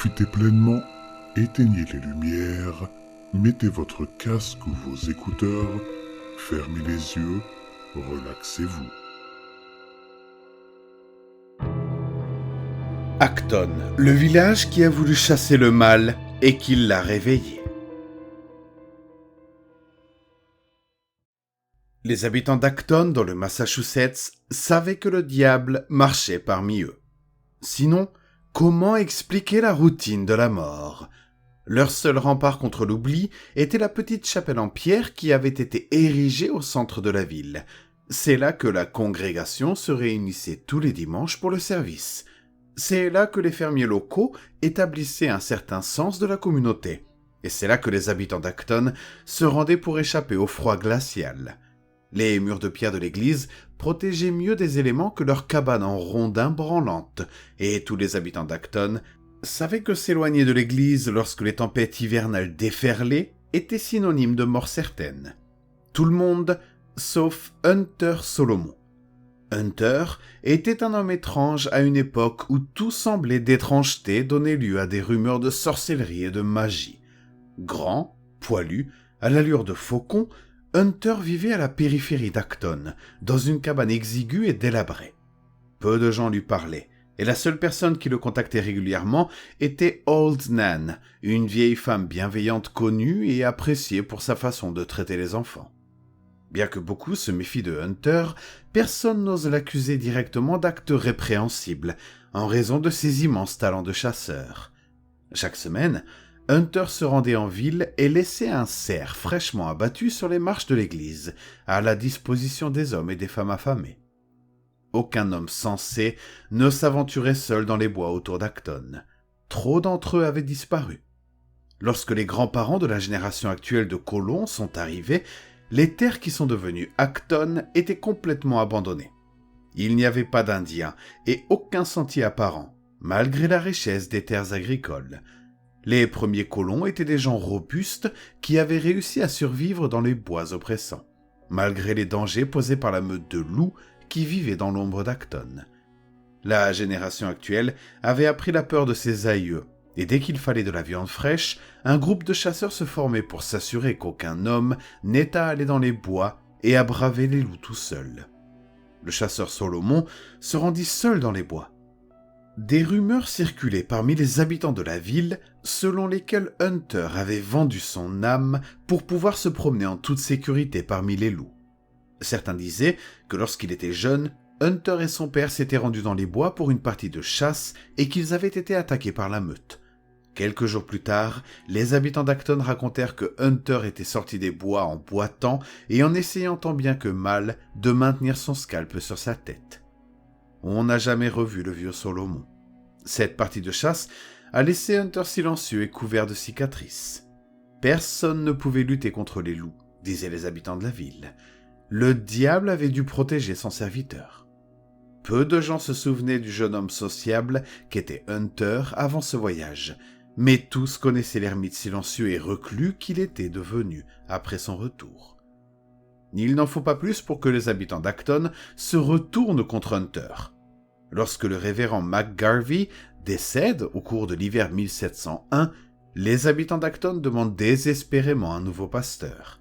profitez pleinement, éteignez les lumières, mettez votre casque ou vos écouteurs, fermez les yeux, relaxez-vous. Acton, le village qui a voulu chasser le mal et qui l'a réveillé. Les habitants d'Acton, dans le Massachusetts, savaient que le diable marchait parmi eux. Sinon, comment expliquer la routine de la mort ? Leur seul rempart contre l'oubli était la petite chapelle en pierre qui avait été érigée au centre de la ville. C'est là que la congrégation se réunissait tous les dimanches pour le service. C'est là que les fermiers locaux établissaient un certain sens de la communauté. Et c'est là que les habitants d'Acton se rendaient pour échapper au froid glacial. Les murs de pierre de l'église protégeaient mieux des éléments que leurs cabanes en rondins branlantes, et tous les habitants d'Acton savaient que s'éloigner de l'église lorsque les tempêtes hivernales déferlaient était synonyme de mort certaine. Tout le monde, sauf Hunter Solomon. Hunter était un homme étrange à une époque où tout semblait d'étrangeté donner lieu à des rumeurs de sorcellerie et de magie. Grand, poilu, à l'allure de faucon, Hunter vivait à la périphérie d'Acton, dans une cabane exiguë et délabrée. Peu de gens lui parlaient, et la seule personne qui le contactait régulièrement était Old Nan, une vieille femme bienveillante connue et appréciée pour sa façon de traiter les enfants. Bien que beaucoup se méfient de Hunter, personne n'ose l'accuser directement d'actes répréhensibles, en raison de ses immenses talents de chasseur. Chaque semaine, Hunter se rendait en ville et laissait un cerf fraîchement abattu sur les marches de l'église, à la disposition des hommes et des femmes affamés. Aucun homme sensé ne s'aventurait seul dans les bois autour d'Acton. Trop d'entre eux avaient disparu. Lorsque les grands-parents de la génération actuelle de colons sont arrivés, les terres qui sont devenues Acton étaient complètement abandonnées. Il n'y avait pas d'Indiens et aucun sentier apparent, malgré la richesse des terres agricoles. Les premiers colons étaient des gens robustes qui avaient réussi à survivre dans les bois oppressants, malgré les dangers posés par la meute de loups qui vivaient dans l'ombre d'Acton. La génération actuelle avait appris la peur de ses aïeux, et dès qu'il fallait de la viande fraîche, un groupe de chasseurs se formait pour s'assurer qu'aucun homme n'ait à aller dans les bois et à braver les loups tout seul. Le chasseur Solomon se rendit seul dans les bois. Des rumeurs circulaient parmi les habitants de la ville selon lesquelles Hunter avait vendu son âme pour pouvoir se promener en toute sécurité parmi les loups. Certains disaient que lorsqu'il était jeune, Hunter et son père s'étaient rendus dans les bois pour une partie de chasse et qu'ils avaient été attaqués par la meute. Quelques jours plus tard, les habitants d'Acton racontèrent que Hunter était sorti des bois en boitant et en essayant tant bien que mal de maintenir son scalp sur sa tête. On n'a jamais revu le vieux Solomon. Cette partie de chasse a laissé Hunter silencieux et couvert de cicatrices. Personne ne pouvait lutter contre les loups, disaient les habitants de la ville. Le diable avait dû protéger son serviteur. Peu de gens se souvenaient du jeune homme sociable qu'était Hunter avant ce voyage, mais tous connaissaient l'ermite silencieux et reclus qu'il était devenu après son retour. Il n'en faut pas plus pour que les habitants d'Acton se retournent contre Hunter. Lorsque le révérend McGarvey décède au cours de l'hiver 1701, les habitants d'Acton demandent désespérément un nouveau pasteur.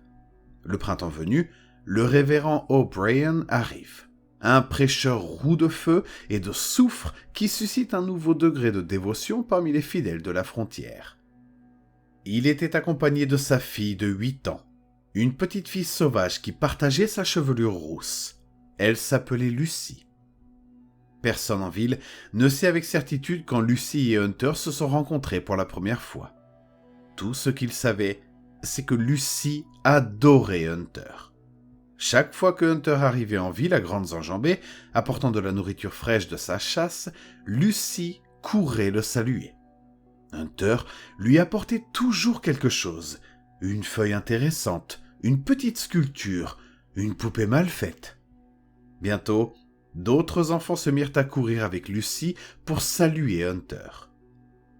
Le printemps venu, le révérend O'Brien arrive, un prêcheur roux de feu et de soufre qui suscite un nouveau degré de dévotion parmi les fidèles de la frontière. Il était accompagné de sa fille de 8 ans, une petite fille sauvage qui partageait sa chevelure rousse. Elle s'appelait Lucie. Personne en ville ne sait avec certitude quand Lucie et Hunter se sont rencontrés pour la première fois. Tout ce qu'ils savaient, c'est que Lucie adorait Hunter. Chaque fois que Hunter arrivait en ville à grandes enjambées, apportant de la nourriture fraîche de sa chasse, Lucie courait le saluer. Hunter lui apportait toujours quelque chose, une feuille intéressante, une petite sculpture, une poupée mal faite. Bientôt, d'autres enfants se mirent à courir avec Lucie pour saluer Hunter.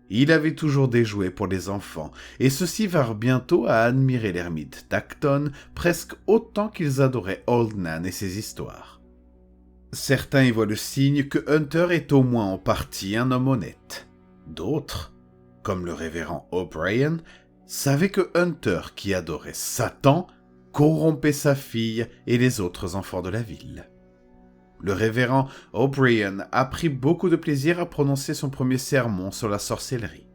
Il avait toujours des jouets pour les enfants, et ceux-ci vinrent bientôt à admirer l'ermite d'Acton presque autant qu'ils adoraient Old Nan et ses histoires. Certains y voient le signe que Hunter est au moins en partie un homme honnête. D'autres comme le révérend O'Brien, savait que Hunter, qui adorait Satan, corrompait sa fille et les autres enfants de la ville. Le révérend O'Brien a pris beaucoup de plaisir à prononcer son premier sermon sur la sorcellerie.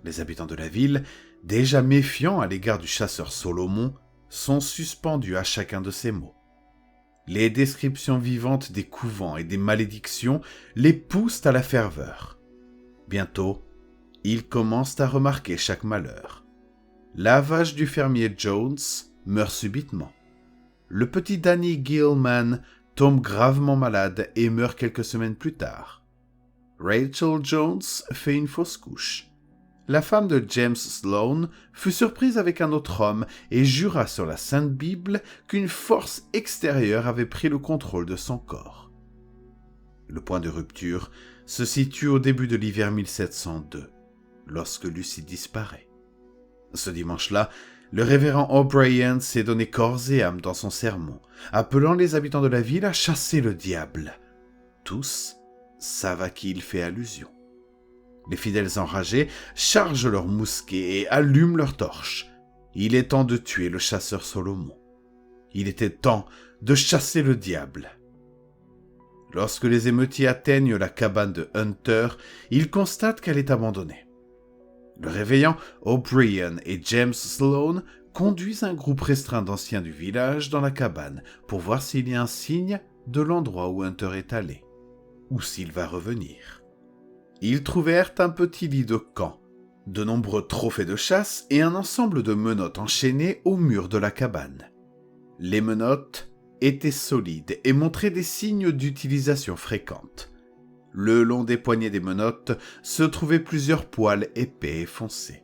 Les habitants de la ville, déjà méfiants à l'égard du chasseur Solomon, sont suspendus à chacun de ses mots. Les descriptions vivantes des couvents et des malédictions les poussent à la ferveur. Bientôt, ils commencent à remarquer chaque malheur. La vache du fermier Jones meurt subitement. Le petit Danny Gilman tombe gravement malade et meurt quelques semaines plus tard. Rachel Jones fait une fausse couche. La femme de James Sloan fut surprise avec un autre homme et jura sur la Sainte Bible qu'une force extérieure avait pris le contrôle de son corps. Le point de rupture se situe au début de l'hiver 1702, lorsque Lucy disparaît. Ce dimanche-là, le révérend O'Brien s'est donné corps et âme dans son sermon, appelant les habitants de la ville à chasser le diable. Tous savent à qui il fait allusion. Les fidèles enragés chargent leurs mousquets et allument leurs torches. Il est temps de tuer le chasseur Solomon. Il était temps de chasser le diable. Lorsque les émeutiers atteignent la cabane de Hunter, ils constatent qu'elle est abandonnée. Le réveillant O'Brien et James Sloan conduisent un groupe restreint d'anciens du village dans la cabane pour voir s'il y a un signe de l'endroit où Hunter est allé, ou s'il va revenir. Ils trouvèrent un petit lit de camp, de nombreux trophées de chasse et un ensemble de menottes enchaînées au mur de la cabane. Les menottes étaient solides et montraient des signes d'utilisation fréquente. Le long des poignets des menottes se trouvaient plusieurs poils épais et foncés.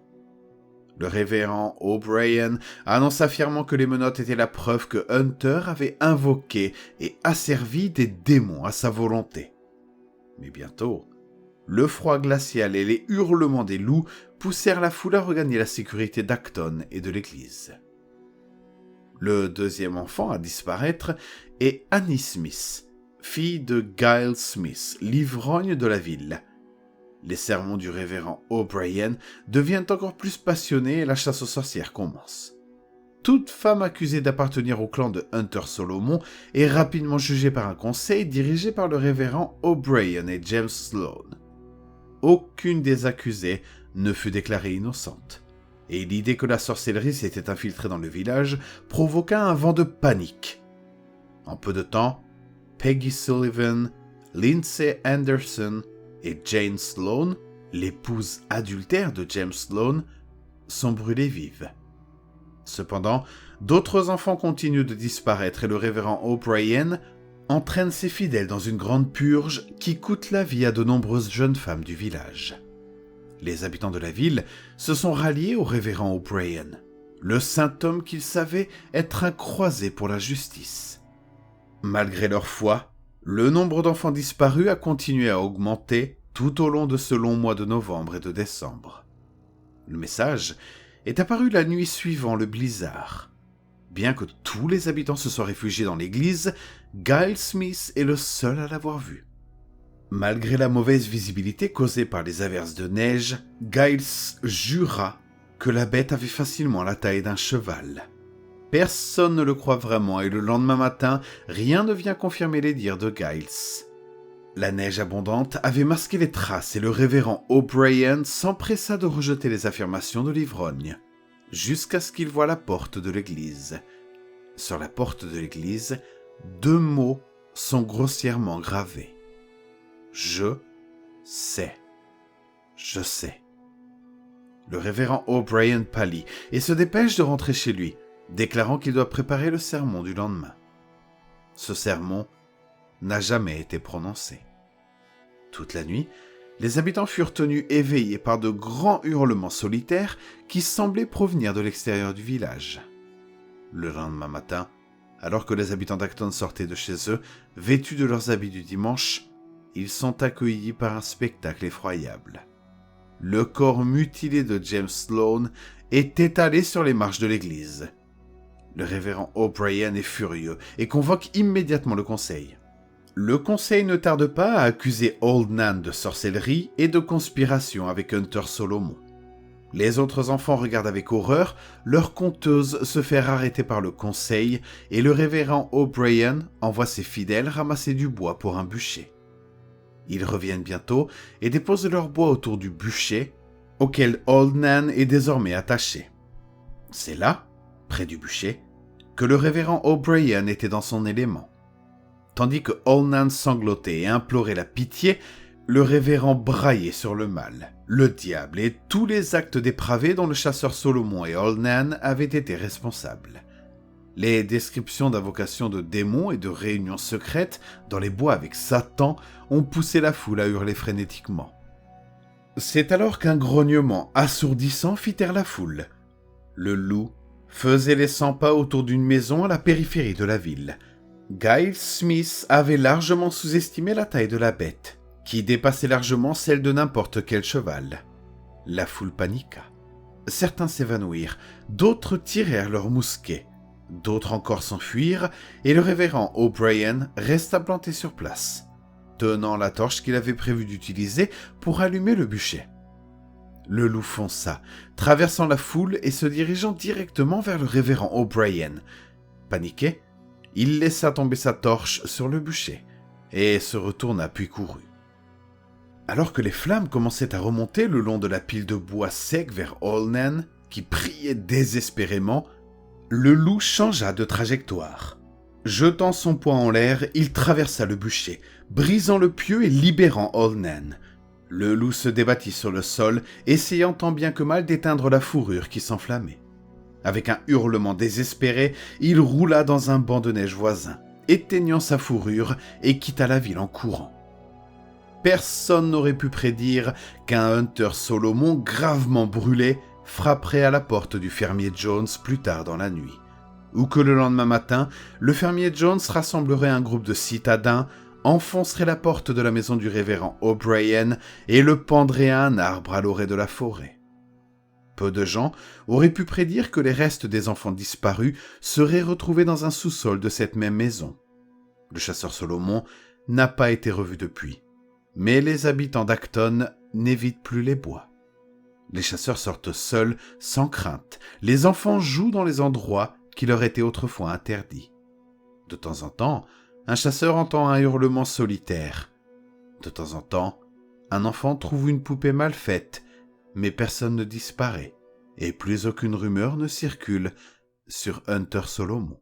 Le révérend O'Brien annonça fièrement que les menottes étaient la preuve que Hunter avait invoqué et asservi des démons à sa volonté. Mais bientôt, le froid glacial et les hurlements des loups poussèrent la foule à regagner la sécurité d'Acton et de l'église. Le deuxième enfant à disparaître est Annie Smith, fille de Giles Smith, l'ivrogne de la ville. Les sermons du révérend O'Brien deviennent encore plus passionnés et la chasse aux sorcières commence. Toute femme accusée d'appartenir au clan de Hunter Solomon est rapidement jugée par un conseil dirigé par le révérend O'Brien et James Sloan. Aucune des accusées ne fut déclarée innocente, et l'idée que la sorcellerie s'était infiltrée dans le village provoqua un vent de panique. En peu de temps, Peggy Sullivan, Lindsay Anderson et Jane Sloan, l'épouse adultère de James Sloan, sont brûlées vives. Cependant, d'autres enfants continuent de disparaître et le révérend O'Brien entraîne ses fidèles dans une grande purge qui coûte la vie à de nombreuses jeunes femmes du village. Les habitants de la ville se sont ralliés au révérend O'Brien, le saint homme qu'ils savaient être un croisé pour la justice. Malgré leur foi, le nombre d'enfants disparus a continué à augmenter tout au long de ce long mois de novembre et de décembre. Le message est apparu la nuit suivant le blizzard. Bien que tous les habitants se soient réfugiés dans l'église, Giles Smith est le seul à l'avoir vu. Malgré la mauvaise visibilité causée par les averses de neige, Giles jura que la bête avait facilement la taille d'un cheval. Personne ne le croit vraiment et le lendemain matin, rien ne vient confirmer les dires de Giles. La neige abondante avait masqué les traces et le révérend O'Brien s'empressa de rejeter les affirmations de l'ivrogne, jusqu'à ce qu'il voie la porte de l'église. Sur la porte de l'église, 2 mots sont grossièrement gravés. « Je sais. Je sais. » Le révérend O'Brien pâlit et se dépêche de rentrer chez lui, déclarant qu'il doit préparer le sermon du lendemain. Ce sermon n'a jamais été prononcé. Toute la nuit, les habitants furent tenus éveillés par de grands hurlements solitaires qui semblaient provenir de l'extérieur du village. Le lendemain matin, alors que les habitants d'Acton sortaient de chez eux, vêtus de leurs habits du dimanche, ils sont accueillis par un spectacle effroyable. Le corps mutilé de James Sloan est étalé sur les marches de l'église. Le révérend O'Brien est furieux et convoque immédiatement le conseil. Le conseil ne tarde pas à accuser Old Nan de sorcellerie et de conspiration avec Hunter Solomon. Les autres enfants regardent avec horreur leur conteuse se faire arrêter par le conseil et le révérend O'Brien envoie ses fidèles ramasser du bois pour un bûcher. Ils reviennent bientôt et déposent leur bois autour du bûcher, auquel Old Nan est désormais attaché. C'est là, près du bûcher, que le révérend O'Brien était dans son élément. Tandis que Old Nan sanglotait et implorait la pitié, le révérend braillait sur le mal, le diable et tous les actes dépravés dont le chasseur Solomon et Old Nan avaient été responsables. Les descriptions d'invocations de démons et de réunions secrètes dans les bois avec Satan ont poussé la foule à hurler frénétiquement. C'est alors qu'un grognement assourdissant fit taire la foule. Le loup faisait les 100 pas autour d'une maison à la périphérie de la ville. Giles Smith avait largement sous-estimé la taille de la bête, qui dépassait largement celle de n'importe quel cheval. La foule paniqua. Certains s'évanouirent, d'autres tirèrent leurs mousquets, d'autres encore s'enfuirent, et le révérend O'Brien resta planté sur place, tenant la torche qu'il avait prévu d'utiliser pour allumer le bûcher. Le loup fonça, traversant la foule et se dirigeant directement vers le révérend O'Brien. Paniqué, il laissa tomber sa torche sur le bûcher et se retourna puis courut. Alors que les flammes commençaient à remonter le long de la pile de bois sec vers Old Nan, qui priait désespérément, le loup changea de trajectoire. Jetant son poing en l'air, il traversa le bûcher, brisant le pieu et libérant Old Nan. Le loup se débattit sur le sol, essayant tant bien que mal d'éteindre la fourrure qui s'enflammait. Avec un hurlement désespéré, il roula dans un banc de neige voisin, éteignant sa fourrure et quitta la ville en courant. Personne n'aurait pu prédire qu'un Hunter Solomon gravement brûlé frapperait à la porte du fermier Jones plus tard dans la nuit, ou que le lendemain matin, le fermier Jones rassemblerait un groupe de citadins, enfoncerait la porte de la maison du révérend O'Brien et le pendrait à un arbre à l'orée de la forêt. Peu de gens auraient pu prédire que les restes des enfants disparus seraient retrouvés dans un sous-sol de cette même maison. Le chasseur Solomon n'a pas été revu depuis, mais les habitants d'Acton n'évitent plus les bois. Les chasseurs sortent seuls, sans crainte. Les enfants jouent dans les endroits qui leur étaient autrefois interdits. De temps en temps, un chasseur entend un hurlement solitaire. De temps en temps, un enfant trouve une poupée mal faite, mais personne ne disparaît, et plus aucune rumeur ne circule sur Hunter Solomon.